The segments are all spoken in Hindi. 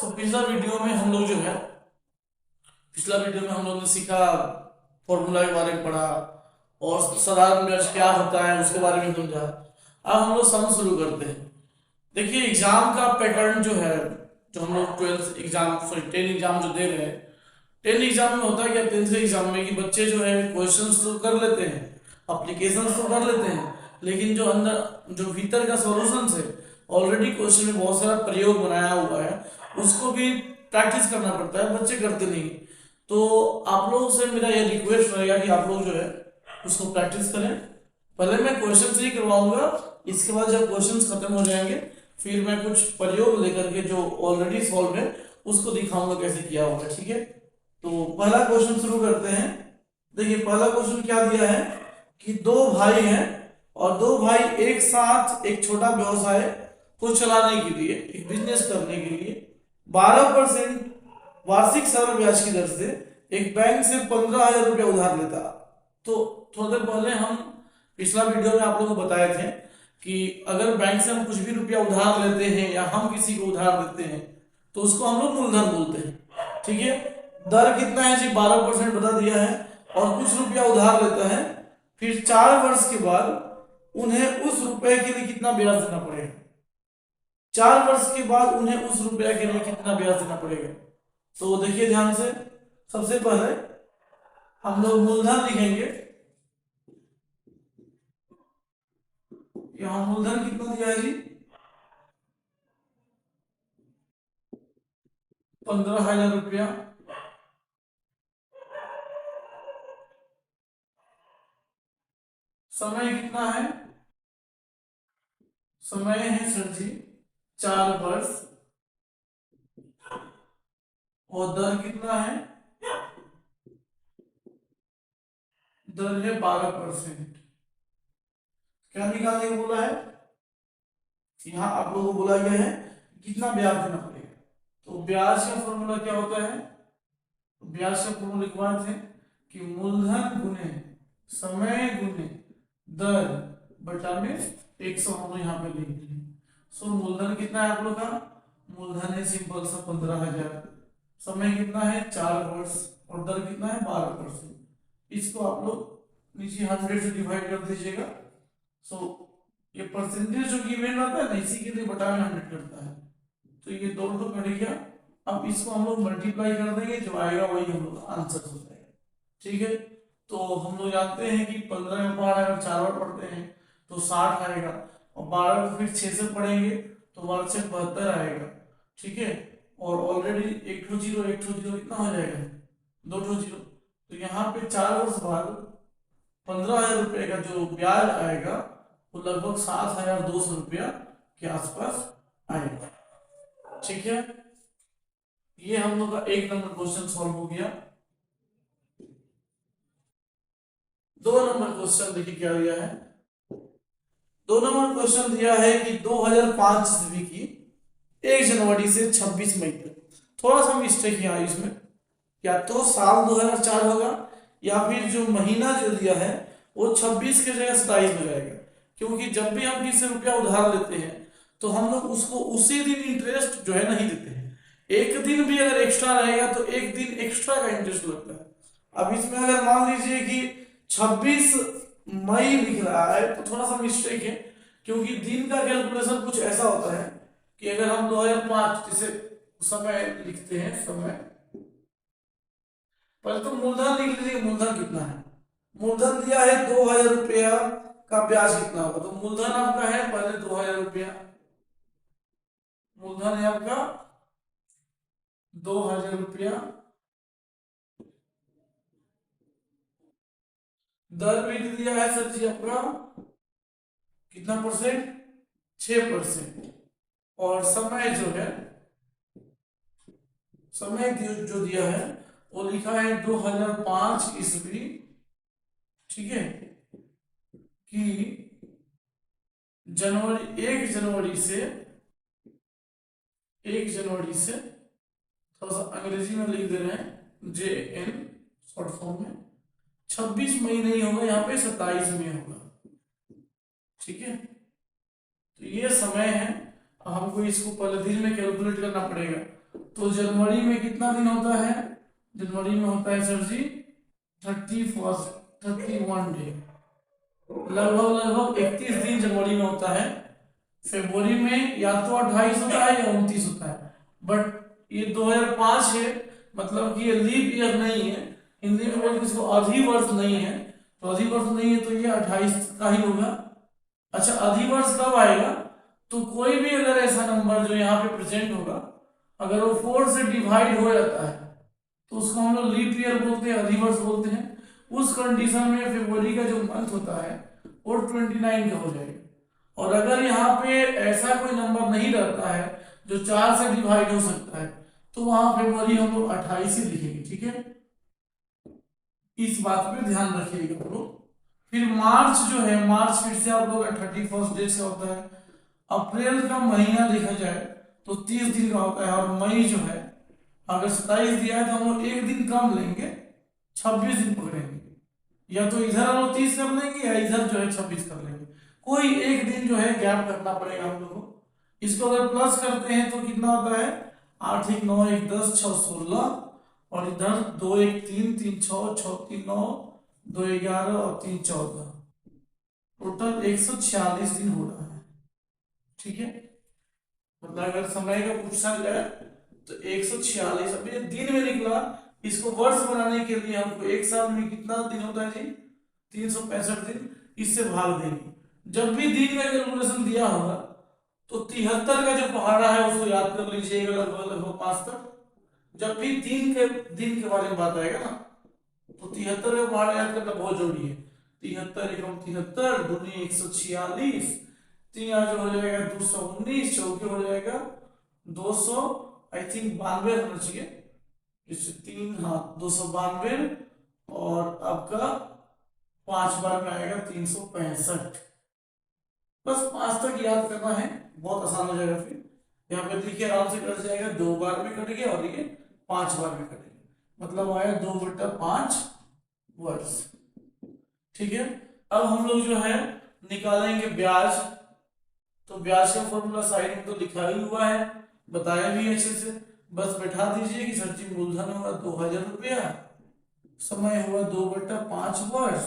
तो पिछला वीडियो में हम लोग ने सीखा, फॉर्मूला के बारे में पढ़ा और साधारण ब्याज क्या होता है उसके बारे में समझा। अब हम लोग सम शुरू करते हैं। देखिए एग्जाम का पैटर्न जो है, जो हम लोग 12th एग्जाम सॉरी 10 एग्जाम जो दे रहे हैं, 10 एग्जाम में होता है क्या, 10th एग्जाम में कि बच्चे जो है क्वेश्चंस तो कर लेते हैं, अप्लीकेशन तो कर लेते हैं, लेकिन जो अंदर जो भीतर का सॉल्यूशंस है, ऑलरेडी क्वेश्चन में बहुत सारा प्रयोग बनाया हुआ है, उसको भी प्रैक्टिस करना पड़ता है, बच्चे करते नहीं। तो आप लोगों से मेरा ये रिक्वेस्ट रहेगा कि आप लोग जो है उसको प्रैक्टिस करें। पहले मैं क्वेश्चन से ही करवाऊंगा, इसके बाद जब क्वेश्चंस खत्म हो जाएंगे फिर मैं कुछ प्रयोग लेकर के जो ऑलरेडी सॉल्व है उसको दिखाऊंगा कैसे किया होगा। ठीक है, तो पहला क्वेश्चन शुरू करते हैं। देखिए पहला क्वेश्चन क्या दिया है कि दो भाई हैं और दो भाई एक साथ एक छोटा व्यवसाय को चलाने के लिए, एक बिजनेस करने के लिए 12% वार्षिक सरल ब्याज की दर से एक बैंक से 15,000 रुपया उधार लेता। तो थोड़ी देर पहले हम पिछला वीडियो में आप लोगों को बताए थे कि अगर बैंक से हम कुछ भी रुपया उधार लेते हैं या हम किसी को उधार देते हैं तो उसको हम लोग मूलधन बोलते हैं। ठीक है, दर कितना है जी, 12% बता दिया है और कुछ रुपया उधार लेता है, फिर 4 वर्ष के बाद उन्हें उस रुपए के लिए कितना ब्याज देना पड़ेगा। 4 वर्ष के बाद उन्हें उस रुपया के लिए कितना ब्याज देना पड़ेगा। तो देखिए ध्यान से, सबसे पहले हम लोग मूलधन लिखेंगे। यहां मूलधन कितना दिया है जी, 15,000 रुपया। समय कितना है, समय है सर जी 4 वर्ष और दर कितना है, दर है 12%। क्या निकालने को बोला है, यहाँ आप लोगों को बोला गया है कितना ब्याज देना पड़ेगा। तो ब्याज का फॉर्मूला क्या होता है, ब्याज का फॉर्मूला लिखवाए थे कि मूलधन गुने समय गुने दर बटा में 100 हम लोग यहाँ पे लिख दिए। सो मूलधन कितना है आप लोग का, मूलधन है सिंपल सा 15,000, समय कितना है 4 वर्ष और दर कितना है 12%। इसको आप लोग नीचे 100 से डिवाइड कर दीजिएगा। सो ये परसेंटेज जो गिवन रहता है ना, इसी के लिए बटा में 100 करता है, तो ये दो तो कट गया। अब इसको हम लोग मल्टीप्लाई कर देंगे, जो आएगा वही हम लोग का आंसर हो जाएगा। ठीक है, तो हम लोग जानते हैं कि 15 में पार अगर 4 बार पढ़ते हैं तो 60 आएगा और 12 को फिर 6 से पढ़ेंगे तो 12 से 72 आएगा। ठीक है, और ऑलरेडी एक ठो जीरो कितना हो जाएगा, 2 जीरो। तो यहाँ पे 4 वर्ष बाद 15,000 रुपये का जो ब्याज आएगा वो लगभग 7,200 रुपया के आसपास आएगा। ठीक है, ये हम लोग का 1 नंबर क्वेश्चन सॉल्व हो गया। 2 नंबर क्वेश्चन देखिए क्या दिया है। 2 नंबर क्वेश्चन दिया है कि 2005 ईस्वी की 1 जनवरी से 26 मई तक, थोड़ा सा मिस्टेक यहाँ इसमें, या तो साल 2004 होगा या फिर जो महीना जो दिया है वो 26 के जगह 27 में जाएगा, क्योंकि जब भी हम किसी से रुपया उधार लेते हैं तो हम लोग उसको उसी दिन इंटरेस्ट जो है नहीं देते हैं। एक दिन भी अगर एक्स्ट्रा रहेगा तो एक दिन एक्स्ट्रा का इंटरेस्ट लगता है। अब इसमें अगर मान लीजिए कि 26 मई लिख रहा है तो थोड़ा सा मिस्टेक है, क्योंकि दिन का कैलकुलेशन कुछ ऐसा होता है कि अगर हम 2005 जैसे समय लिखते हैं, समय पहले तो मूलधन लिख लीजिए, मूलधन कितना है, मूलधन दिया है 2,000 रुपया का ब्याज कितना होगा। तो मूलधन आपका है पहले 2,000 रुपया, मूलधन है आपका 2,000 रुपया, दर भी दिया है सर जी आपका कितना परसेंट, 6%, और समय जो है, समय जो दिया है वो लिखा है 2005 ईस्वी। ठीक है, कि जनवरी 1 जनवरी से थोड़ा सा अंग्रेजी में लिख दे रहे हैं, JN शॉर्ट फॉर्म में, 26 मई नहीं होगा यहाँ पे, 27 में होगा। ठीक है, तो ये समय है। अब हमको इसको पहले दिन में कैलकुलेट करना पड़ेगा, तो जनवरी में कितना दिन होता है? जनवरी में होता है सर जी 31 डे, लगभग लगभग 31 दिन जनवरी में होता है। फरवरी में या तो 28 होता है या 29 होता है, बट ये 2005 है, मतलब कि ये लीप ईयर नहीं है। हिंदी में बोलते इसको अधिवर्ष नहीं है, तो अधिवर्ष नहीं है तो ये 28 का ही होगा। अच्छा, अधिवर्ष कब आएगा? तो कोई भी अगर ऐसा नंबर जो यहाँ पे प्रेजेंट होगा, अगर वो 4 से डिवाइड हो जाता है तो उसको हम लोग लीप ईयर बोलते हैं, अधिवर्ष बोलते हैं। उस कंडीशन में फरवरी का जो मंथ होता है वो 29 का हो जाएगा। और अगर यहाँ पे ऐसा कोई नंबर नहीं रहता है जो 4 से डिवाइड हो सकता है, तो वहां फरवरी हम लोग 28 ही लिखेंगे, ठीक है। इस बात पे ध्यान रखिएगा आप लोग। फिर मार्च जो है, मार्च फिर से आप लोग 31 डेज का होता है। अप्रैल का महीना देखा जाए तो 30 दिन का होता है। और मई जो है, अगर 27 दिया है तो हम लोग एक दिन कम लेंगे, 26 दिन पकड़ेंगे। या तो इधर हम लोग 30 कर लेंगे या इधर जो है 26 कर लेंगे, कोई एक दिन जो है गैप करना पड़ेगा हम लोग को। इसको अगर प्लस करते हैं तो कितना होता है? 8 1 9 1 10 6 16, और इधर 2 1 3 3 6 6 3 9 2 11 और 3 14, टोटल 146 दिन हो रहा है, ठीक है। मतलब अगर समय का पूछा जाए तो 146, अभी दिन में निकला, इसको वर्ष बनाने के लिए हमको एक साल में कितना दिन होता है जी? 365 दिन। इससे भाग देंगे। जब भी दिन का कैलकुलेशन दिया होगा तो 73 का जो पहाड़ा है उसको याद कर लीजिएगा, लगभग लगभग 5 तक। जब भी दिन के बारे में बात आएगा ना, तो 73 का पहाड़ा याद करना बहुत जरूरी है। 73 एकम 73, दूनी 146, तीन आज हो जाएगा 219, चौके हो जाएगा 200, आई थिंक 92 होना चाहिए। इससे 3, हाँ 292, और आपका 5 बार में आएगा 365। बस 5 तक याद करना है, बहुत आसान हो जाएगा। फिर यहाँ पे देखिए आराम से कट जाएगा, 2 बार में कट गया और ये 5 बार में कट गया, मतलब आया 2/5 वर्ष, ठीक है। अब हम लोग जो है निकालेंगे ब्याज। तो ब्याज का फॉर्मूला साइड में तो लिखा ही हुआ है, बताया भी अच्छे से। बस बैठा दीजिए कि सर जी मूलधन हुआ 2000 रुपया, समय हुआ 2/5 वर्ष,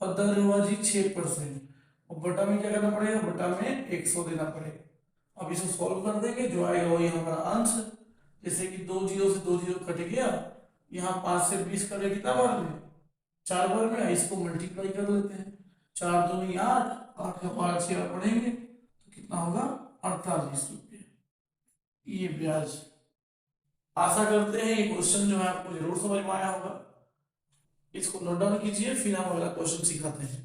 और दर हुआ जी 6%, और बटा में क्या करना पड़ेगा? बटा में 100 देना पड़ेगा। अब इसको सॉल्व कर देंगे, जो आएगा वही हमारा आंसर। जैसे कि 2 0 से 2 0 कट गया, यहाँ 5 से 20 कटे कितना बार में? 4 बार में। इसको मल्टीप्लाई कर लेते हैं, 4 दूनी 8, 8 का 5 6 बार पढ़ेंगे तो कितना होगा? 48 रुपये। ये ब्याज। आशा करते हैं ये क्वेश्चन जो है आपको जरूर समझ में आया होगा। इसको नोट डाउन कीजिए, फिर हम अगला क्वेश्चन सिखाते हैं।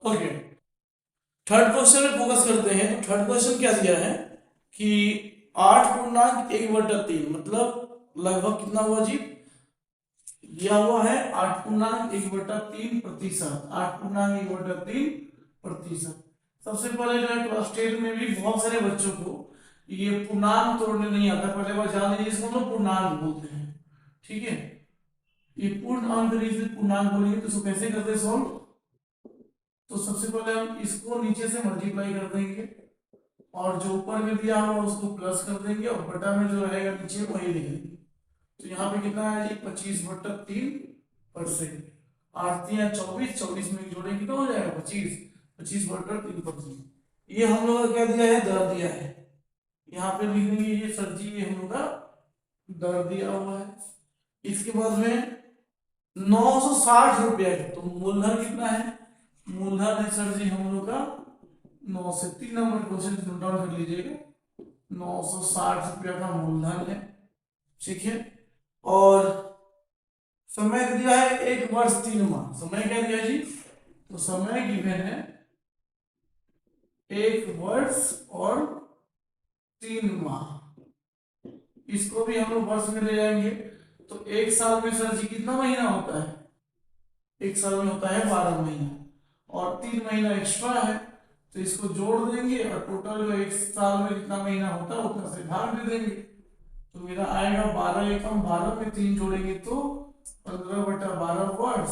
ओके, थर्ड क्वेश्चन में फोकस करते हैं। तो थर्ड क्वेश्चन क्या दिया है कि 8/1/3, मतलब लगभग कितना हुआ जी? दिया हुआ है 8/1/3%। 8/1/3%। सबसे पहले जो है क्लास 10 में भी बहुत सारे बच्चों को ये पूर्णांक तोड़ने नहीं आता, पहले बार जान लीजिए, इसको हम लोग पूर्णांक बोलते हैं, ठीक है। ये पूर्ण अंक पूर्णांक बोलेंगे तो इसको कैसे करते हैं सॉल्व? तो सबसे पहले हम इसको नीचे से मल्टीप्लाई कर देंगे, और जो ऊपर में दिया हुआ उसको प्लस कर देंगे, और बटा में जो रहेगा नीचे वही लिख देंगे। तो यहाँ पे कितना है जी? 25/3%। 8 या 24, 24 में जोड़े कितना हो जाएगा? 25, 25/3%। ये हम लोग का क्या दिया है? दर दिया है। यहाँ पे लिख देंगे ये सर जी, ये हम लोग का दर दिया हुआ है। इसके बाद में 960 रुपया है, तो मूलधन कितना है? मूलधन है सर जी हम लोग का 9 से 3 नंबर क्वेश्चन नोट डाउन कर लीजिएगा, 960 रुपया का मूलधन है, ठीक है। और समय दिया है 1 वर्ष 3 माह। समय क्या दिया जी? तो समय गिवन है 1 वर्ष और 3 माह। इसको भी हम लोग वर्ष में ले जाएंगे तो 1 साल में सर जी कितना महीना होता है? 1 साल में होता है 12 महीना और 3 महीना एक्स्ट्रा है तो इसको जोड़ देंगे और टोटल जो 1 साल में जितना महीना होता है उतना से भाग दे देंगे। तो मेरा आएगा 12 एकम 12 में 3 जोड़ेंगे तो 15/12 वर्ष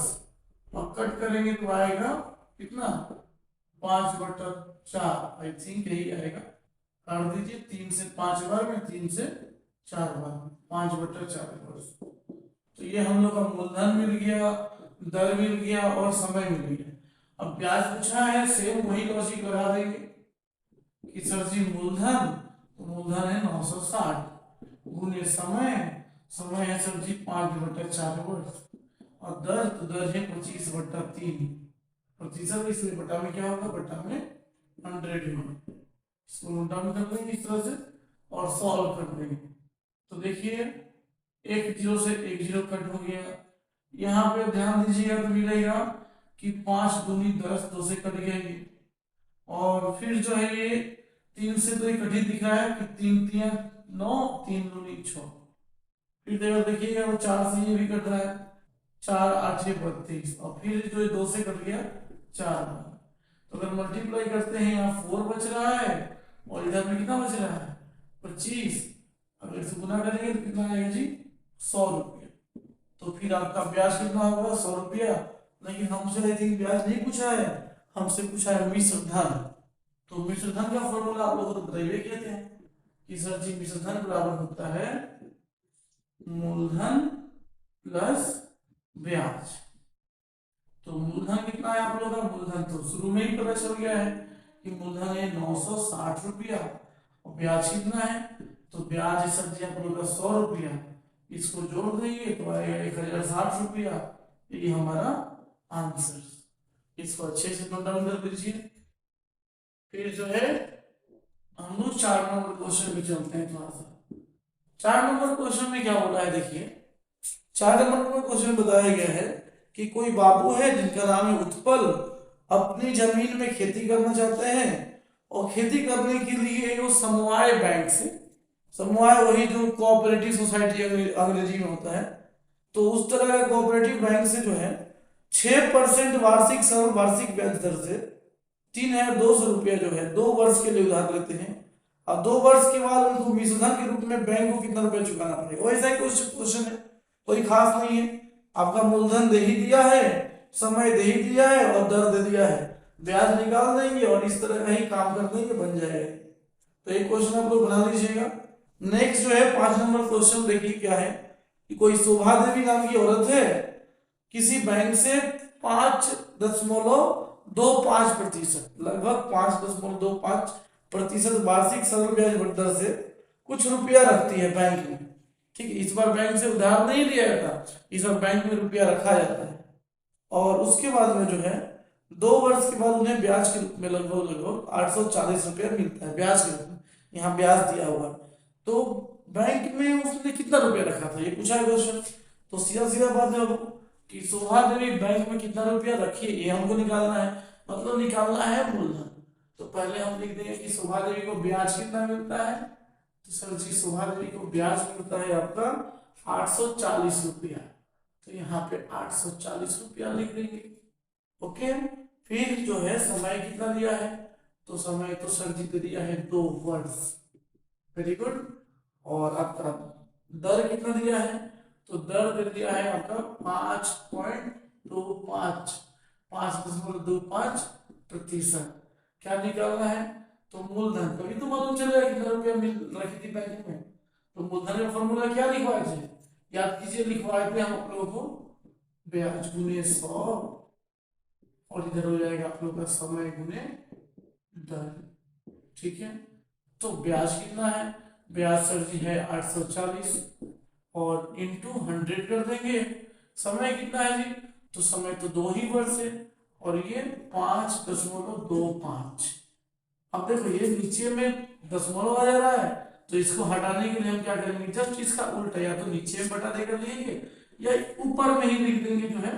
और कट करेंगे तो आएगा कितना? 5/4। आई थिंक यही आएगा। काट दीजिए 3 से 5 बार में 3 से 4 बार 5/4 वर्ष। तो ये हम लोग का मूलधन मिल गया, दर मिल गया और समय मिल गया। अब ब्याज पूछा है, सेम वही लॉजिक लगा देंगे कि सर जी मूलधन, तो मूलधन है 960 गुने समय, समय है सर जी 5/4 वर्ष और दर, तो दर है 25/3 प्रतिशत। इसलिए बटा में क्या होगा? बटा में 100 में। इसको नोट डाउन कर देंगे इस तरह से और सॉल्व कर देंगे। तो देखिए 1 0 से 1 0 कट हो गया। यहाँ पे ध्यान दीजिएगा तो मिलेगा कि 5 दूनी 10, 2 से कट गया ये। और फिर जो है ये 3 से तो ये कट ही दिख रहा है कि 3 3 9, 3 दूनी 6। फिर देखिएगा वो 4 से ये भी कट रहा है, 4 8 32 और फिर जो 2 से कट गया 4। तो अगर मल्टीप्लाई करते हैं यहाँ 4 बच रहा है और इधर में कितना बच रहा है? 25। अगर इसे गुना करेंगे तो कितना आएगा जी? 100 रुपया। तो फिर आपका ब्याज कितना होगा? 100 रुपया। लेकिन हमसे आई थिंक ब्याज नहीं पूछा है, हमसे पूछा है मिश्र धन। तो मिश्र धन का फॉर्मूला आप लोगों को बताइए क्या थे कि सर जी मिश्र धन बराबर होता है मूलधन प्लस ब्याज। तो मूलधन कितना है आप लोगों का? मूलधन तो शुरू में ही पता चल गया है कि मूलधन है 960 रुपया और ब्याज कितना है? तो ब्याज है सर जी आप लोगों का 100 रुपया। इसको जोड़ देंगे तो आएगा 1060 रुपया। ये हमारा आंसर। इसको अच्छे से नोट डाउन कर दीजिए। फिर जो है हम लोग 4 नंबर क्वेश्चन में चलते हैं थोड़ा सा। 4 नंबर क्वेश्चन में क्या बोला है देखिए। 4 नंबर में क्वेश्चन बताया गया है कि कोई बाबू है जिनका नाम है उत्पल, अपनी जमीन में खेती करना चाहते हैं और खेती करने के लिए वो समवाय बैंक से, समवाय वही जो कोऑपरेटिव सोसाइटी अंग्रेजी में होता है, तो उस तरह का कोऑपरेटिव बैंक से जो है 6% वार्षिक सरल वार्षिक ब्याज दर से 3200 रुपया जो है 2 वर्ष के लिए उधार लेते हैं और 2 वर्ष के बाद उनको मिश्रधन के रूप में बैंक को कितना रुपया चुकाना पड़ेगा। वैसा ही क्वेश्चन है, कोई खास नहीं है। आपका मूलधन दे ही दिया है, समय दे ही दिया है और दर दे दिया है, ब्याज निकाल देंगे और इस तरह का ही काम कर देंगे, बन जाएगा। तो एक क्वेश्चन आप लोग बना लीजिएगा। नेक्स्ट जो है 5 नंबर क्वेश्चन देखिए क्या है कि कोई शोभा देवी नाम की औरत है, किसी बैंक से 5.25% लगभग 5.25% वार्षिक सरल ब्याज दर से कुछ रुपया रखती है बैंक में। ठीक है, इस बार बैंक से उधार नहीं लिया जाता, इस बार बैंक में रुपया रखा जाता है और उसके बाद में जो है 2 वर्ष के बाद उन्हें ब्याज के रूप में लगभग 840 रुपया मिलता है ब्याज के रूप में। यहाँ ब्याज दिया हुआ, तो बैंक में उसने कितना रुपया रखा था ये पूछा है क्वेश्चन। तो सीधा सीधा बात है कि शोभा देवी बैंक में कितना रुपया रखी है ये हमको निकालना है, मतलब निकालना है मूलधन। तो पहले हम लिख देंगे कि शोभा देवी को ब्याज कितना मिलता है। तो सर जी शोभा देवी को ब्याज मिलता है आपका 840 रुपया। तो यहाँ पे 840 रुपया लिख देंगे। ओके, फिर जो है समय कितना दिया है, तो समय तो सर जी दे दिया है 2 वर्ष। Very good. और आपका दर कितना दिया है, तो दर दे दिया है आपका 5.25%। क्या निकालना है, तो मूलधन। कभी तो मालूम चलेगा कितना रुपया रखी थी बैंक में। तो मूलधन का फॉर्मूला क्या लिखवाए थे, याद कीजिए, लिखवाए थे हम आप लोगों को ब्याज गुने 100 और इधर हो जाएगा आप लोगों का समय गुने दर। ठीक है, तो ब्याज कितना है, ब्याज सर जी है 840 और इंटू 100 कर देंगे। समय कितना है जी, तो समय तो 2 ही वर्ष है और ये 5.25। अब देखो ये नीचे में दशमलव आ जा रहा है, तो इसको हटाने के लिए हम क्या करेंगे, जस्ट इसका उल्टा, या तो नीचे में बटा देकर लिखेंगे या ऊपर में ही लिख देंगे जो है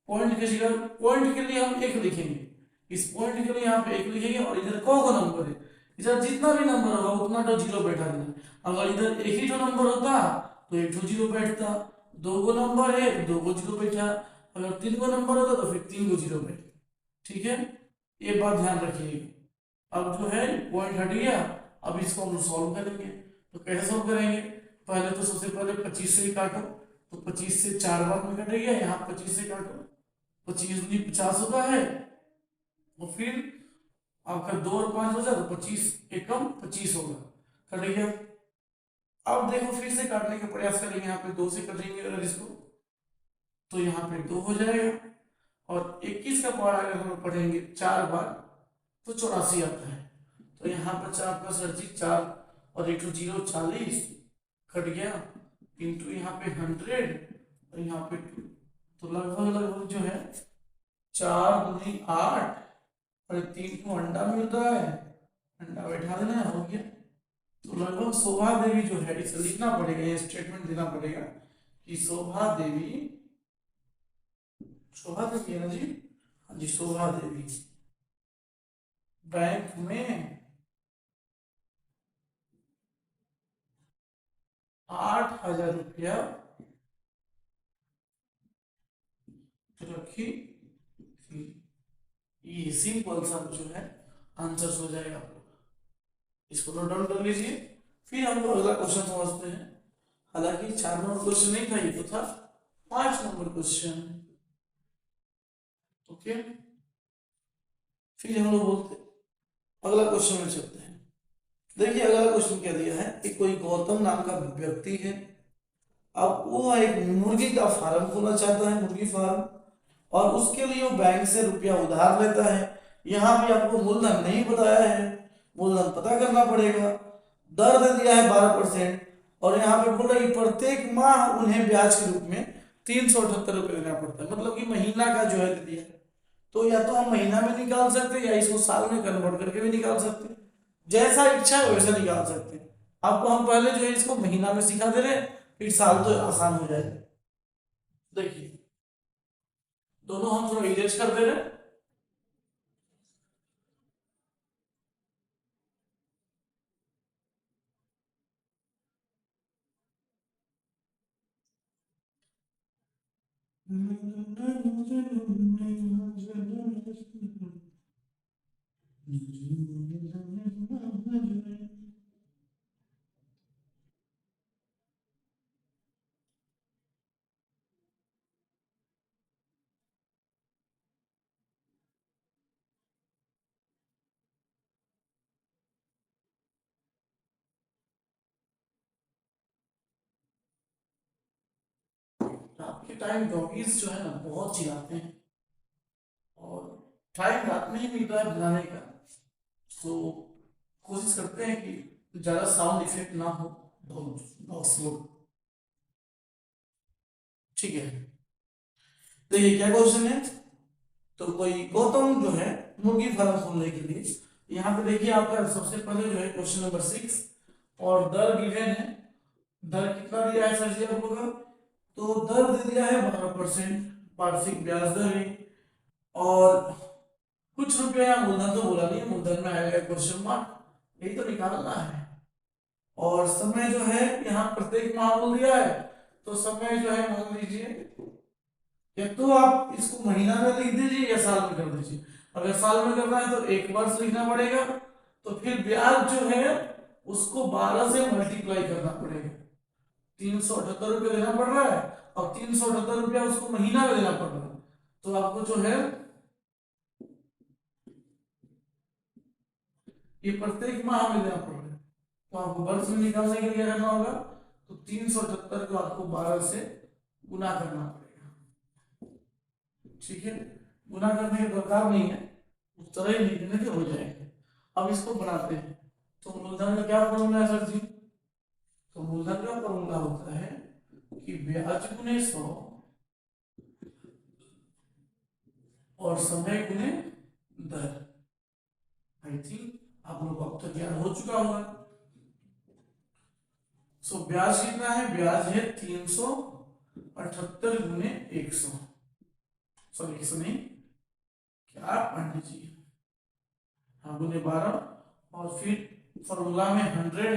पॉइंट की जगह, पॉइंट के लिए हम एक लिखेंगे, इस पॉइंट के लिए यहाँ पे एक लिखेंगे, और इधर को नंबर है, इधर जितना भी नंबर होगा उतना तो जीरो बैठा देना। अगर इधर एक ही तो नंबर होता तो एक तो जीरो बैठता, दो गो नंबर है तो दो गो जीरो बैठा, अगर तीन गो नंबर होता तो फिर तीन गो जीरो बैठा। ठीक है, ये बात ध्यान रखिएगा। अब जो है पॉइंट हट गया, अब इसको हम सॉल्व करेंगे। तो कैसे सॉल्व करेंगे, पहले तो सबसे पहले 25 से ही काटो, तो 25 से 4 बार में कटेगा, यहाँ 25 से काटो, 25 दूनी 50 होता है, और फिर आपका 2 और 5 हो जाए तो 25 एकम 25 होगा, कट गया। अब देखो फिर से काटने का प्रयास करेंगे, यहाँ पे 2 से कटेंगे अगर इसको, तो यहाँ पे 2 हो जाएगा, और 21 का पावर अगर हम पढ़ेंगे 4 बार तो 84 आता है। तो यहाँ पर 4 प्लस 4 और 1 जीरो 40 कट गया, इंटू यहाँ पे 100 और यहाँ पे 2, तो लगभग लगभग जो है 4 दूनी 8 और 3 को अंडा मिल रहा है, अंडा बैठा देना है, हो गया। तो लगभग शोभा देवी जो है, इसे लिखना पड़ेगा, ये स्टेटमेंट देना पड़ेगा कि शोभा देवी, शोभा देवी है ना जी, हाँ जी, शोभा देवी बैंक में 8,000 रुपया रखी थी। ये सिंपल सा जो है आंसर हो जाएगा आपको, इसको नोट डाउन कर लीजिए। फिर हम लोग अगला क्वेश्चन समझते हैं। हालांकि 4 नंबर क्वेश्चन नहीं था, ये तो था 5 नंबर क्वेश्चन। ओके, फिर हम लोग बोलते अगला क्वेश्चन में चलते हैं। देखिए अगला क्वेश्चन क्या दिया है कि कोई गौतम नाम का व्यक्ति है, अब वो एक मुर्गी का फार्म खोलना चाहता है, मुर्गी फार्म, और उसके लिए वो बैंक से रुपया उधार लेता है। यहाँ भी आपको मूलधन नहीं बताया है, मूलधन पता करना पड़ेगा। दर दे दिया है 12%, और यहाँ पे बोल रहा है कि प्रत्येक माह उन्हें ब्याज के रूप में 378 रुपये देना पड़ता है, मतलब कि महीना का जो है दे दिया है। तो या तो हम महीना में निकाल सकते हैं या इसको साल में कन्वर्ट करके भी निकाल सकते हैं, जैसा इच्छा है वैसा निकाल सकते हैं। आपको हम पहले जो है इसको महीना में सिखा दे रहे हैं, फिर साल तो आसान हो जाएगा। देखिए दोनों हम थोड़ा इरेज कर दे रहे हैं। आपके टाइम डॉगीज जो है ना बहुत चिल्लाते हैं, और टाइम रात में ही मिल रहा है बुलाने का, तो कोशिश करते हैं कि ज्यादा साउंड इफेक्ट ना हो डॉग्स लोग। ठीक है, देखिए क्या क्वेश्चन है। तो कोई गौतम जो है मुर्गी फार्म खोलने के लिए, यहाँ पे देखिए आपका सबसे पहले जो है क्वेश्चन नंबर 6, और दर गिवन है। दर कितना दिया है सर जी आप लोगों का, तो दर दे दिया है 12% वार्षिक ब्याज दर है, और कुछ रुपया मूलधन तो बोला नहीं, मूलधन में आएगा क्वेश्चन मार्क, यही तो निकालना है। और समय जो है यहाँ प्रत्येक माह बोल दिया है, तो समय जो है मान लीजिए या तो आप इसको महीना में लिख दीजिए या साल में कर दीजिए। अगर साल में करना है तो 1 वर्ष लिखना पड़ेगा, तो फिर ब्याज जो है उसको 12 से मल्टीप्लाई करना पड़ेगा। 378 रुपये देना पड़ रहा है, और 378 रुपया उसको महीना में देना पड़ रहा है, तो आपको जो है ये प्रत्येक माह में देना पड़ रहा है। तो आपको वर्ष में निकालने के लिए क्या करना होगा, तो 378 को आपको 12 से गुना करना पड़ेगा। ठीक है, गुना करने की दरकार नहीं है, उस तरह ही लिखने के हो जाएगा। अब इसको बनाते हैं। तो मूलधन का क्या फॉर्मूला है सर जी, तो मूलधन का फॉर्मूला होता है कि ब्याज गुने 100 और समय गुने दर। आई थिंक आप लोग को अब तक ज्ञान हो चुका होगा। सो ब्याज कितना है, ब्याज है 300 78 गुने 100, सॉरी 100 नहीं, क्या पंडित जी, हाँ गुने 12, और फिर फॉर्मूला में 100 है,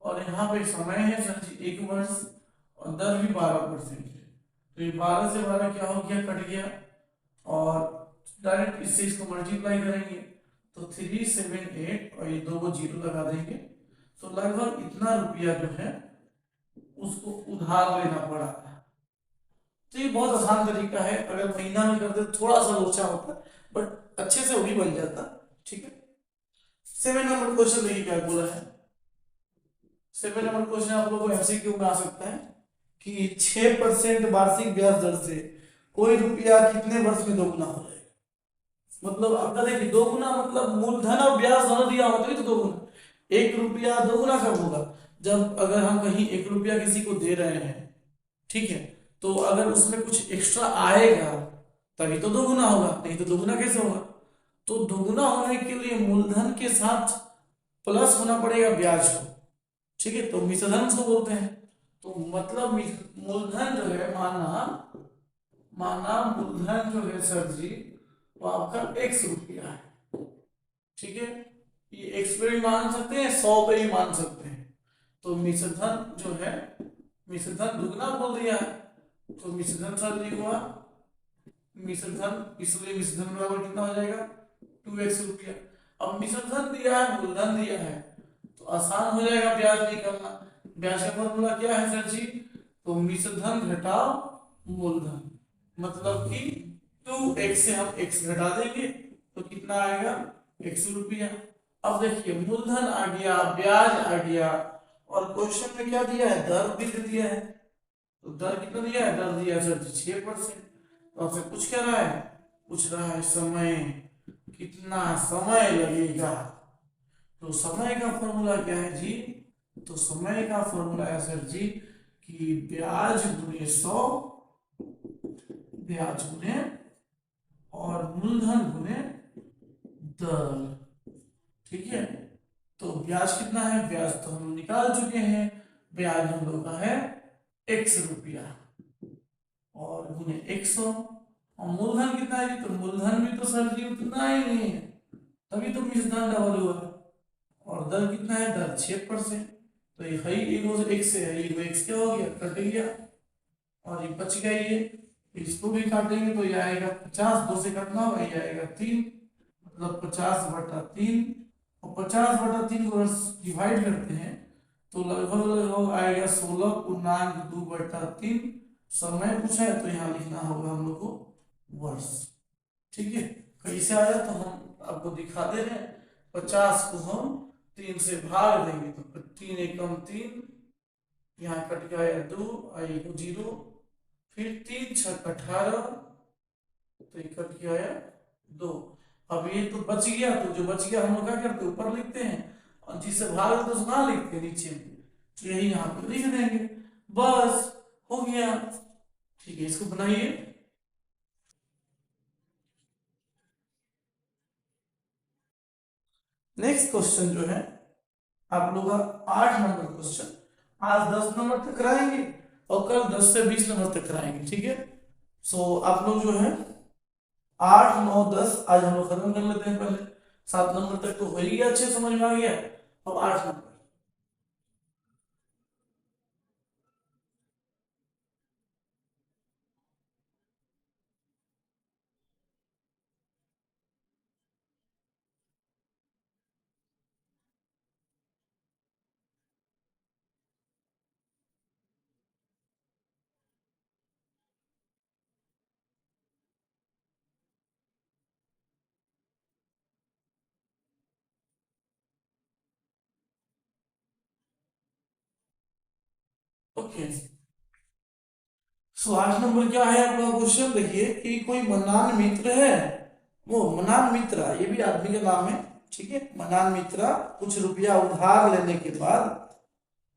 और यहाँ पे समय है सर जी 1 वर्ष, और दर भी 12% है। तो ये 12 से 12 क्या हो गया, कट गया, और डायरेक्ट इससे इसको मल्टीप्लाई करेंगे तो 378, और ये दो को जीरो लगा देंगे, तो लगभग इतना रुपया जो है उसको उधार लेना पड़ा। तो ये बहुत आसान तरीका है, अगर महीना में करते थोड़ा सा लोचा होता, बट अच्छे से वो भी बन जाता। ठीक है, 7 नंबर क्वेश्चन देखिए क्या बोला है। 7 नंबर क्वेश्चन आप लोगों को एमसीक्यू में आ सकता है कि 6% वार्षिक ब्याज दर से कोई रुपया कितने वर्ष में दोगुना हो जाएगा। मतलब आपका देखिए दोगुना मतलब मूलधन और ब्याज दोनों दिया होता है तो दोगुना, 1 रुपया दोगुना कब होगा, जब अगर हम कहीं 1 रुपया किसी को दे रहे हैं, ठीक है, तो अगर उसमें कुछ एक्स्ट्रा आएगा तभी तो दोगुना होगा, नहीं तो दोगुना कैसे होगा। तो दोगुना होने के लिए मूलधन के साथ प्लस होना पड़ेगा ब्याज को, ठीक है, तो मिश्रधन उसको बोलते हैं। तो मतलब मूलधन जो है, माना मूलधन जो है सर जी वो आपका 100 रुपया है, ठीक है, ये 100 पे भी मान सकते हैं, 100 पे भी मान सकते हैं। तो मिश्रधन जो है, मिश्रधन दुगना बोल दिया है, तो मिश्रधन सर जी हुआ मिश्रधन, इसलिए मिश्रधन बराबर कितना हो जाएगा 2x रुपया। अब मिश्रधन दिया है, मूलधन दिया है, तो आसान हो जाएगा ब्याज निकालना। ब्याज का फॉर्मूला क्या है सर जी, तो मिश्रधन घटाओ मूलधन, मतलब कि 2x से हम x घटा देंगे तो कितना आएगा 100 रुपया। अब देखिए मूलधन आ गया, ब्याज आ गया, और क्वेश्चन में क्या दिया है, दर भी दिया है, तो दर कितना दिया है, दर दिया है सर 6%। तो आपसे पूछ क्या रहा है, पूछ रहा है समय, कितना समय लगेगा। तो समय का फॉर्मूला क्या है जी, तो समय का फॉर्मूला है सर जी कि ब्याज गुने 100, ब्याज गुने और मूलधन गुने दर, ठीक है। तो ब्याज कितना है, ब्याज तो हम निकाल चुके हैं, ब्याज हम लोग का है 100 रुपया, और गुने 100, और मूलधन कितना है, तो मूलधन भी तो सर जी उतना ही नहीं है, तभी तो मिश्रधन डबल हुआ, और दर कितना है, दर 6%। तो ये है एक से है, ये x क्या हो गया, कट गया, और ये बच गया, ये इसको भी काटेंगे तो ये आएगा 50, 2 से कटना होगा, ये आएगा 3, मतलब 50/3, और 50/3 को डिवाइड करते हैं तो लगभग आएगा 16×2/3। समय पूछा है तो यहाँ लिखना होगा हम लोग को वर्ष, ठीक है। कैसे आया तो हम आपको दिखा दे रहे हैं, 50 को हम 3 से भाग देंगे तो 3 एकम 3, यहाँ कट गया 2, आई 0, फिर 3 6 18, तो ये कट गया 2। अब ये तो बच गया, तो जो बच गया हम लोग क्या करते हैं, ऊपर लिखते हैं, और जिससे भाग तो उसका लिखते हैं नीचे में, तो यही यहाँ पे लिख देंगे, बस हो गया, ठीक है। इसको बनाइए। नेक्स्ट क्वेश्चन जो है आप लोग का 8 नंबर क्वेश्चन, आज 10 नंबर तक कराएंगे और कल 10 से 20 नंबर तक कराएंगे, ठीक है। सो आप लोग जो है 8 9 10 आज हम लोग खत्म कर लेते हैं, पहले 7 नंबर तक तो हो ही गया, अच्छे समझ में आ गया, अब 8 नंबर। ओके, सो 8 नंबर क्या है आपका क्वेश्चन, देखिए कि कोई मनान मित्र है, वो मनान मित्रा, ये भी आदमी का नाम है, ठीक है। मनान मित्रा कुछ रुपया उधार लेने के बाद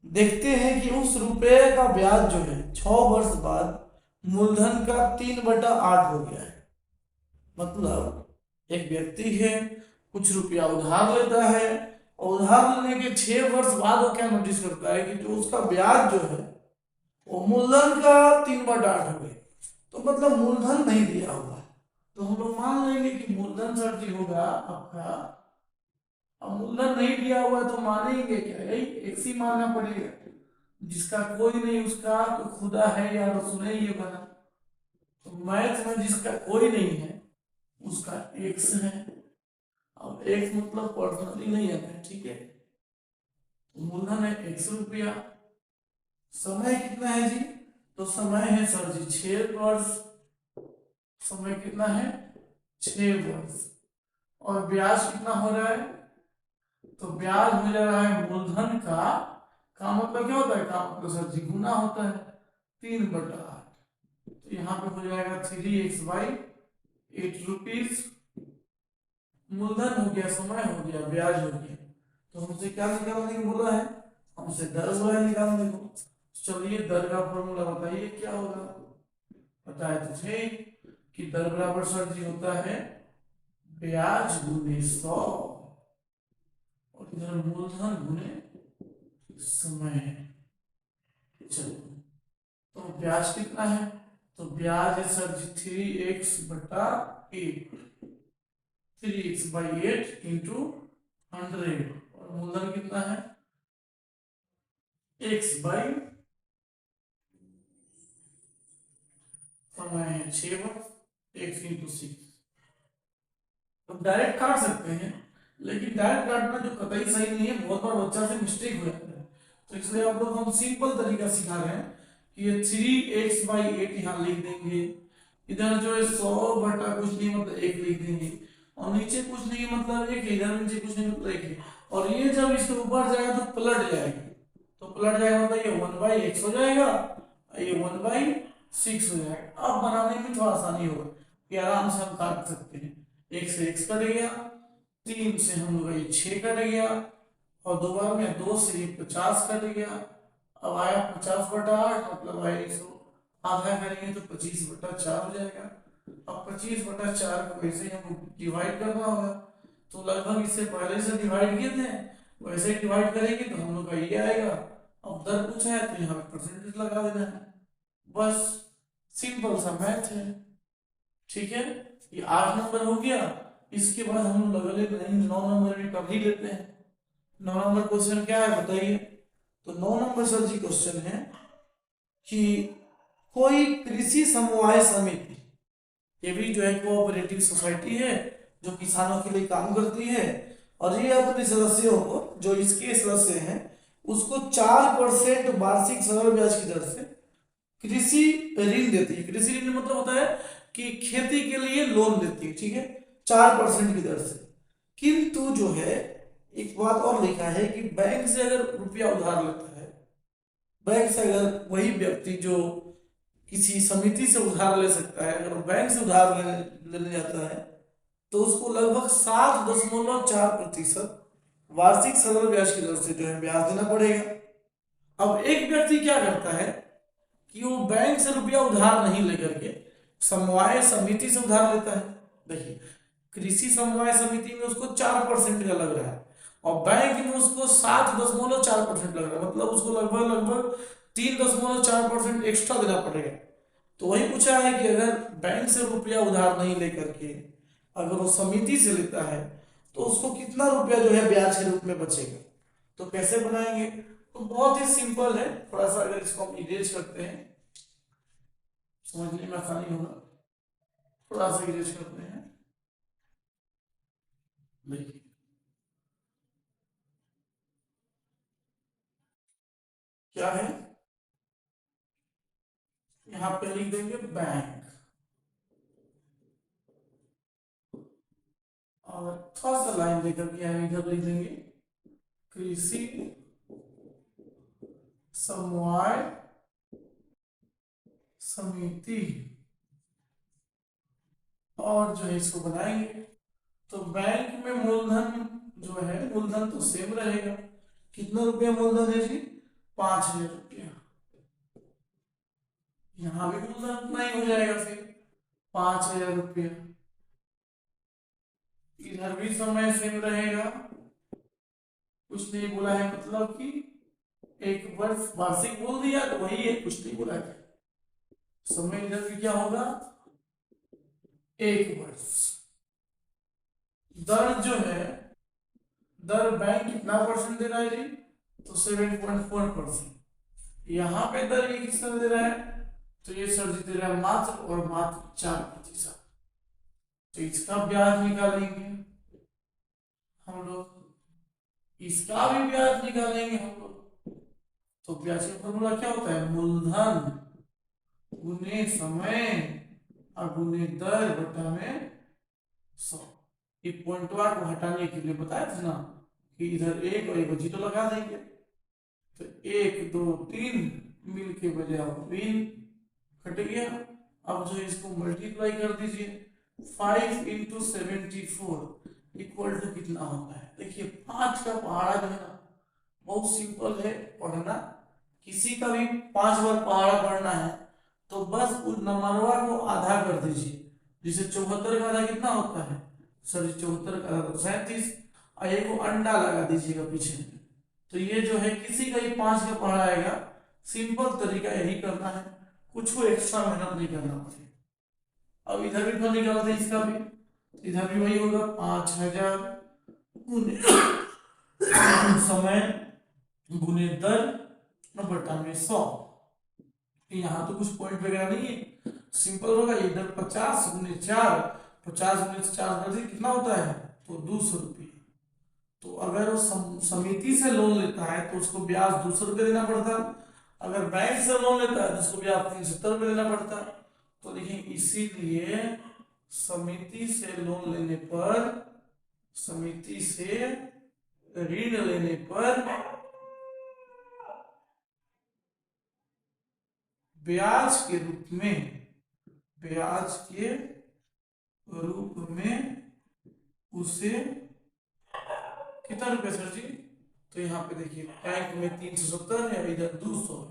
देखते हैं कि उस रुपये का ब्याज जो है 6 वर्ष बाद मूलधन का 3/8 हो गया है। मतलब एक व्यक्ति है, कुछ रुपया उधार लेता है, और उधार लेने के 6 वर्ष बाद वो क्या नोटिस करता है कि जो उसका ब्याज जो है वो मूलधन का 3/8 हो गए, तो मतलब मूलधन नहीं दिया हुआ है, तो हम लोग मान लेंगे कि मूलधन सर जी होगा आपका। अब मूलधन नहीं दिया हुआ है तो मानेंगे क्या, यही एक्स ही मानना पड़ेगा, जिसका कोई नहीं उसका तो खुदा है यार, सुने ये बना। तो मैथ में जिसका कोई नहीं है उसका एक्स है। अब एक्स मतलब पर्सनली नहीं है, ठीक है, तो मूलधन है ₹100। समय कितना है जी, तो समय है सर जी 6 वर्ष। समय कितना है, 6 वर्ष। और ब्याज कितना हो रहा है, तो ब्याज हो जा रहा है मूलधन का मतलब क्या होता है, का मतलब सर जी गुना होता है 3/8। तो यहाँ पे हो जाएगा 3x/8 रुपीज। मूलधन हो गया, समय हो गया, ब्याज हो गया। तो हमसे क्या निकालने को बोला है, हमसे दर बोला है निकालने को। चलिए दर का फॉर्मूला बताइए क्या होगा। पता है तुझे कि दर बराबर सर जी होता है ब्याज गुने 100, और इधर मूलधन गुने समय। चलो, तो ब्याज कितना है, तो ब्याज है सर जी 3x/8, 3x/8 इंटू 100। और मूलधन कितना है, x/, समय है 6 वर्ष, x×6। तो डायरेक्ट काट सकते हैं, लेकिन डायरेक्ट काटना जो कतई सही नहीं है, बहुत बार बच्चा से मिस्टेक हो जाता है। तो इसलिए आप लोग हम सिंपल तरीका सिखा रहे हैं कि ये 3x/8 यहाँ लिख देंगे, इधर जो है 100 कुछ नहीं मतलब 1 लिख देंगे, और नीचे कुछ नहीं मतलब 1 है, इधर नीचे कुछ नहीं मतलब 1 है। और ये जब इसके ऊपर जाएगा तो पलट जाएगा, तो पलट जाएगा मतलब ये 1/x हो जाएगा, ये 1/6 हो जाएगा। अब बनाने में थोड़ा आसानी होगा कि आराम से हम काट सकते हैं। 1 से x कट गया, 3 से हम लोग ये 6 कट गया, और दोबारा में 2 से ये 50 कट गया। अब आया 50/8 मतलब आया 100, आधा करेंगे तो 25/4 हो जाएगा। अब 25/4 को वैसे ही हमको डिवाइड करना होगा, तो लगभग इससे पहले से डिवाइड किए थे, वैसे ही डिवाइड करेंगे तो हम लोग का ये आएगा। अब दर पूछा है तो यहाँ पे परसेंटेज लगा देना है, बस सिंपल सा मैथ है। ठीक है, ये 8 नंबर हो गया। इसके बाद हम लोग अगले 9 नंबर में कर ही लेते हैं। 9 नंबर क्वेश्चन क्या है बताइए। तो 9 नंबर सर जी क्वेश्चन है कि कोई कृषि समवाय समिति, ये भी जो है कोऑपरेटिव सोसाइटी है जो किसानों के लिए काम करती है, और ये अपने सदस्यों को, जो इसके सदस्य हैं, उसको 4% वार्षिक सरल ब्याज की दर से कृषि ऋण देती है। कृषि ऋण मतलब होता है कि खेती के लिए लोन देती है, ठीक है, 4% की दर से। किंतु जो है एक बात और लिखा है कि बैंक से अगर रुपया उधार लेता है, बैंक से अगर वही व्यक्ति जो किसी समिति से उधार ले सकता है, अगर बैंक से उधार लेने जाता है, तो उसको लगभग 7.4% वार्षिक सरल ब्याज की दर से जो है ब्याज देना पड़ेगा। अब एक व्यक्ति क्या करता है कि वो बैंक से रुपया उधार नहीं लेकर के समवाय समिति से उधार लेता है। देखिए, कृषि समवाय समिति में उसको 4% का लग रहा है, और बैंक में उसको 7.4% लग रहा है, मतलब उसको लगभग लगभग 3.4% एक्स्ट्रा देना पड़ेगा। तो वही पूछा है कि अगर बैंक से रुपया उधार नहीं लेकर के अगर वो समिति से लेता है, तो उसको कितना रुपया जो है ब्याज के रूप में बचेगा। तो कैसे बनाएंगे, तो बहुत ही सिंपल है, थोड़ा सा अगर इसको हम इरेज करते हैं समझने में आसानी होगा। थोड़ा सा इरेज करते हैं, देखिए क्या है, यहाँ पे लिख देंगे बैंक, और थोड़ा सा लाइन लेकर के यहाँ इधर लिख देंगे कृषि समवाय समिति, और जो है इसको बनाएंगे। तो बैंक में मूलधन जो है, मूलधन तो सेम रहेगा, कितना रुपया मूलधन है जी, 5,000 रुपया। यहाँ भी मूलधन उतना ही हो जाएगा फिर 5,000 रुपया। इधर भी समय सेम रहेगा, कुछ नहीं बोला है, मतलब कि एक वर्ष वार्षिक बोल दिया तो वही है, कुछ नहीं बोला क्या। समय इधर भी क्या होगा, एक वर्ष। दर जो है, दर बैंक कितना परसेंट दे रहा है जी, तो 7.4%। यहाँ पे दर ये कितना दे रहा है, तो ये सर जी दे रहा है मात्र और मात्र 4%। तो इसका ब्याज निकालेंगे हम लोग, इसका भी ब्याज निकालेंगे हम लोग। तो ब्याज का फॉर्मूला क्या होता है, मूलधन गुने समय और गुने दर बटा में 100। ये पॉइंटवा को हटाने के लिए बताया था ना कि इधर एक और एक जीरो लगा देंगे, तो 1 2 3 मिल के बजाय 3 कट गया। अब जो इसको मल्टीप्लाई कर दीजिए, 5 इंटू 74 इक्वल टू कितना होता है। देखिए 5 का पहाड़ा जो है ना, बहुत सिंपल है पढ़ना। किसी का भी 5 बार पहाड़ा पढ़ना है तो बस उस नंबरवा को आधा कर दीजिए। जिसे 74 का आधा कितना होता है सर, 74 का आधा 37, और एक को अंडा लगा दीजिएगा पीछे। तो ये जो है किसी का ही 5 का पहाड़ा आएगा। सिंपल तरीका यही करना है, कुछ को एक्स्ट्रा मेहनत नहीं करना पड़ेगा। अब इधर भी तो निकालते हैं इसका भी, इधर भी वही होगा 5000 गुने समय गुने दर बटा में 100। यहाँ तो कुछ पॉइंट वगैरह नहीं है, सिंपल होगा। इधर 50 गुने 4, 50 गुने 4 कर दी कितना होता है, तो 200 रुपये। तो अगर वो समिति से लोन लेता है तो उसको ब्याज 200 रुपये देना पड़ता है, अगर बैंक से लोन लेता है तो उसको ब्याज 370 रुपये देना पड़ता है। तो देखिए इसीलिए समिति से लोन लेने पर, समिति से ऋण लेने पर ब्याज के रूप में, ब्याज के रूप में उसे कितना रुपए सर जी, तो यहाँ पे देखिए बैंक में 370 है, इधर 200 है,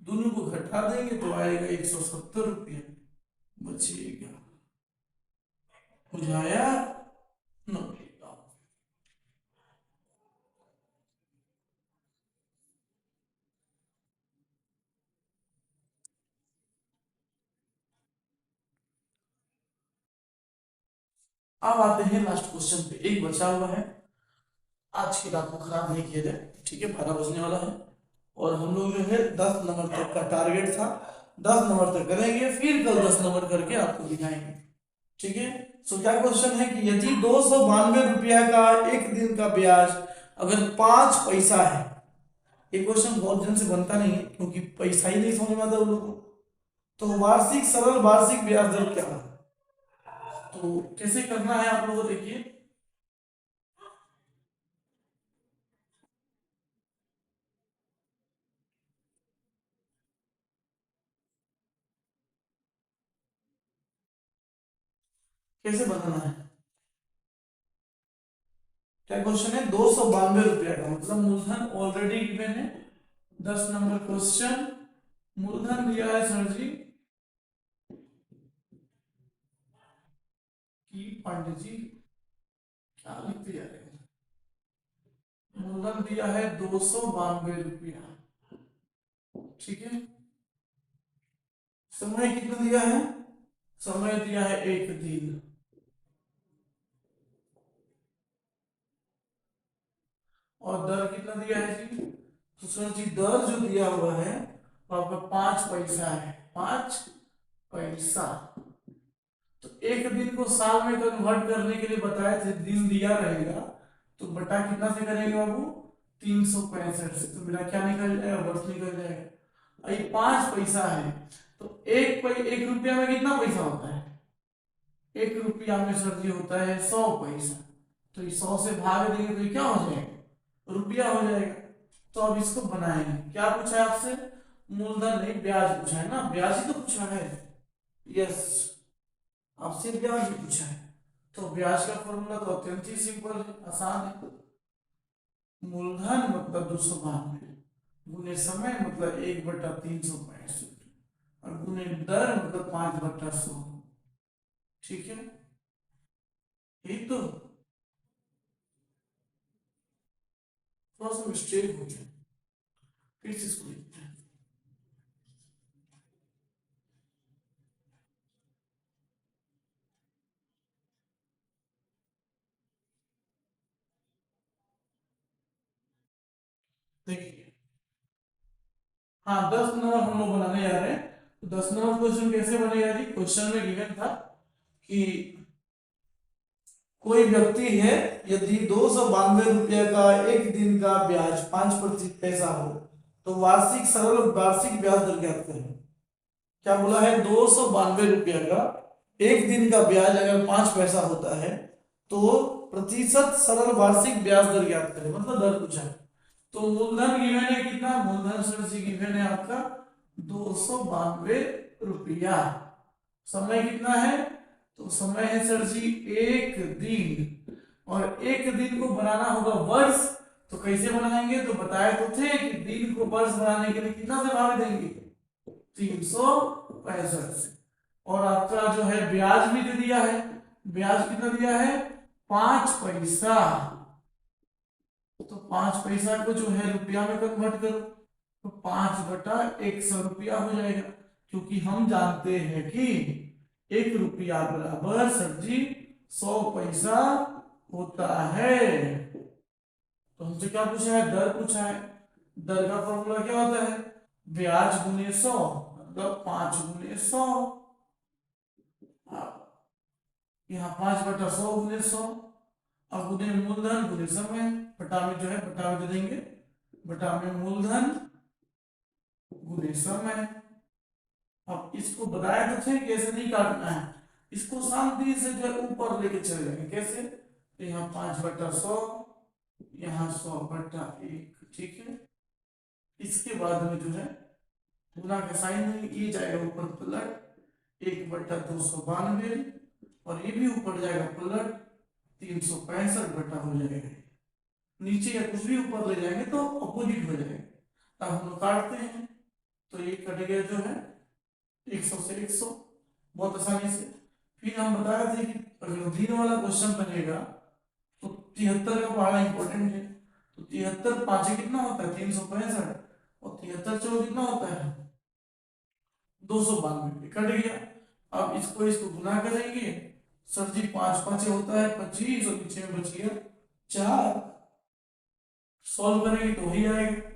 दोनों को घटा देंगे तो आएगा 170 रुपये बचेगा। बुझाया न। अब आते हैं लास्ट क्वेश्चन पे, एक बचा हुआ है। आज की रात को खराब नहीं किया जाए, ठीक है, 12 बजने वाला है और हम लोग जो है 10 नंबर तक का टारगेट था, 10 नंबर तक करेंगे, फिर कल 10 नंबर करके आपको दिखाएंगे, ठीक है। सो क्या क्वेश्चन है कि यदि 292 रुपया का एक दिन का ब्याज अगर 5 पैसा है, ये क्वेश्चन बहुत दिन से बनता नहीं है क्योंकि पैसा ही नहीं समझ में आता उन लोगों को, तो वार्षिक सरल वार्षिक ब्याज दर क्या है, तो कैसे करना है आप लोगों को देखिए। कैसे बताना है, क्या क्वेश्चन है, 292 रुपया का मतलब मूलधन ऑलरेडी गिवन है। 10 नंबर क्वेश्चन, मूलधन दिया है सर जी की पांडे जी, क्या लिख दिया है, मूलधन दिया है 292 रुपया, ठीक है। समय कितना दिया है, समय दिया है 1 दिन, और दर कितना दिया है जी, तो सर जी दर जो दिया हुआ है वो आपका 5 पैसा है, 5 पैसा। तो एक दिन को साल में कन्वर्ट करने के लिए बताए थे, दिन दिया रहेगा तो बटा कितना से करेंगे बाबू, 365 से, तो मेरा क्या निकल जाएगा, वर्ष निकल जाएगा। ये 5 पैसा है, तो एक रुपया में कितना पैसा होता है, एक रुपया में सर जी होता है 100 पैसा, तो ये 100 से भाग देंगे तो ये क्या हो जाएगा, रुपया हो जाएगा। तो अब इसको बनाएंगे, क्या पूछा है आपसे, मूलधन नहीं ब्याज पूछा है ना, ब्याज ही तो पूछा है, यस आपसे ब्याज भी पूछा है। तो ब्याज का फॉर्मूला तो अत्यंत ही सिंपल है, आसान है। मूलधन मतलब 292 गुने समय मतलब 1/365 और गुने दर मतलब 5/100, ठीक है। यही तो, थोड़ा सा मिस्टेक हो जाए, फिर से इसको लिखते हैं। देखिए, हाँ 10 नंबर हम लोग बनाने जा रहे हैं। तो 10 नंबर क्वेश्चन कैसे बनेगा जी? क्वेश्चन में गिवन था कि कोई व्यक्ति है, यदि 292 रुपये का एक दिन का ब्याज 5% पैसा हो तो वार्षिक सरल वार्षिक ब्याज दर ज्ञात करें। क्या बोला है? 292 रुपये का एक दिन का ब्याज अगर 5 पैसा होता है तो प्रतिशत सरल वार्षिक ब्याज दर ज्ञात करें, मतलब दर पूछा है। तो मूलधन गिवन है कितना? मूलधन सर जी गिवन है आपका 292 रुपया। समय कितना है? तो समय है सर जी 1 दिन, और 1 दिन को बनाना होगा वर्ष। तो कैसे बनाएंगे? तो बताए तो थे कि दिन को वर्ष बनाने के लिए कितना से भाग देंगे? 365 से। और आपका जो है ब्याज भी दे दिया है। ब्याज कितना दिया है? 5 पैसा। तो 5 पैसा को जो है रुपया में कन्वर्ट करो तो 5/100 रुपया हो जाएगा, क्योंकि हम जानते हैं कि 1 रुपया बराबर सर जी 100 पैसा होता है। तो हमसे क्या पूछा है? दर पूछा है। दर का फॉर्मूला क्या होता है? ब्याज गुने 100, मतलब 5 गुने 100। यहाँ 5/100 गुने 100, अब गुने मूलधन गुने समय, बटा में जो है बटा में दे देंगे, बटा में मूलधन गुने समय। अब इसको बताया तो थे कैसे नहीं काटना है, इसको शांति से जो है ऊपर लेके चले जाएंगे। कैसे? तो यहाँ 5/100, यहाँ 100/1, ठीक है। इसके बाद में जो है गुना का साइन ये जाएगा ऊपर पलट, 1/292, और ये भी ऊपर जाएगा पलट, 365 बटा हो जाएगा। नीचे या कुछ भी ऊपर ले जाएंगे तो अपोजिट हो जाएगा। अब हम लोग काटते हैं तो ये कट गया जो है 100 से 100, बहुत आसानी से। फिर हम बताए थे कि अगर दिन वाला क्वेश्चन बनेगा तो 73 का पहाड़ा इंपॉर्टेंट है। तो 73 पांचे कितना होता है? 365, और 73 चलो कितना होता है? 292, कट गया। अब इसको गुना करेंगे सर जी, 5×5 होता है 25, और पीछे में बच गया 4। सॉल्व करेंगे तो वही आएगा।